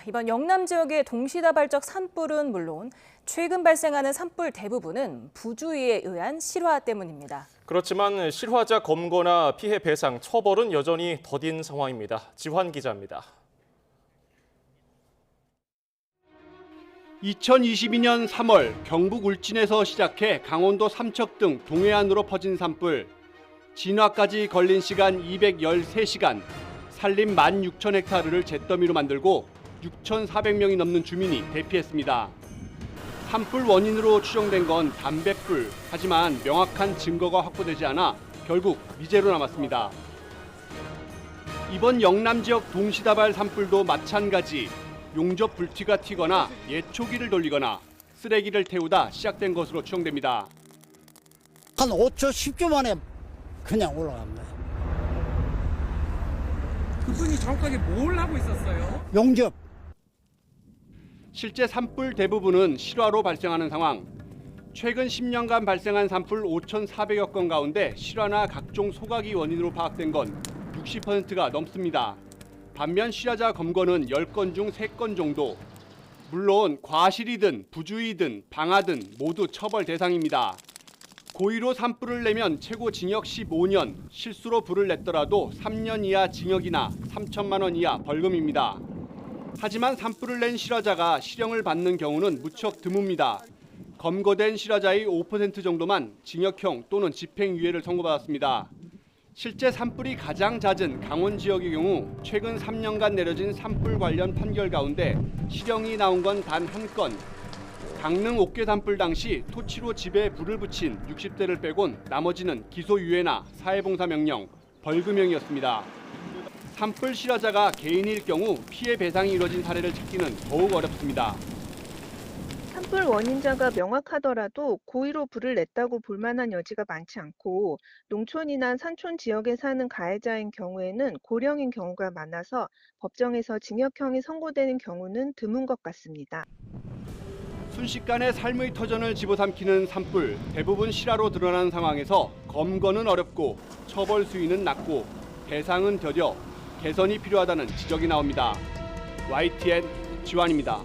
이번 영남 지역의 동시다발적 산불은 물론 최근 발생하는 산불 대부분은 부주의에 의한 실화 때문입니다. 그렇지만 실화자 검거나 피해 배상, 처벌은 여전히 더딘 상황입니다. 지환 기자입니다. 2022년 3월 경북 울진에서 시작해 강원도 삼척 등 동해안으로 퍼진 산불. 진화까지 걸린 시간 213시간, 산림 16,000헥타르를 잿더미로 만들고 6,400명이 넘는 주민이 대피했습니다. 산불 원인으로 추정된 건 담뱃불, 하지만 명확한 증거가 확보되지 않아 결국 미제로 남았습니다. 이번 영남 지역 동시다발 산불도 마찬가지. 용접 불티가 튀거나 예초기를 돌리거나 쓰레기를 태우다 시작된 것으로 추정됩니다. 한 5초, 10초 만에 그냥 올라갑니다. 그분이 정확하게 뭘 하고 있었어요? 용접. 실제 산불 대부분은 실화로 발생하는 상황. 최근 10년간 발생한 산불 5,400여 건 가운데 실화나 각종 소각이 원인으로 파악된 건 60%가 넘습니다. 반면 실화자 검거는 10건 중 3건 정도. 물론 과실이든 부주의든 방화든 모두 처벌 대상입니다. 고의로 산불을 내면 최고 징역 15년, 실수로 불을 냈더라도 3년 이하 징역이나 3천만 원 이하 벌금입니다. 하지만 산불을 낸 실화자가 실형을 받는 경우는 무척 드뭅니다. 검거된 실화자의 5% 정도만 징역형 또는 집행유예를 선고받았습니다. 실제 산불이 가장 잦은 강원 지역의 경우 최근 3년간 내려진 산불 관련 판결 가운데 실형이 나온 건 단 1건. 강릉 옥계 산불 당시 토치로 집에 불을 붙인 60대를 빼곤 나머지는 기소유예나 사회봉사 명령, 벌금형이었습니다. 산불 실화자가 개인일 경우 피해 배상이 이뤄진 사례를 찾기는 더욱 어렵습니다. 산불 원인자가 명확하더라도 고의로 불을 냈다고 볼 만한 여지가 많지 않고 농촌이나 산촌 지역에 사는 가해자인 경우에는 고령인 경우가 많아서 법정에서 징역형이 선고되는 경우는 드문 것 같습니다. 순식간에 삶의 터전을 집어삼키는 산불, 대부분 실화로 드러난 상황에서 검거는 어렵고 처벌 수위는 낮고 배상은 더뎌 개선이 필요하다는 지적이 나옵니다. YTN 지환입니다.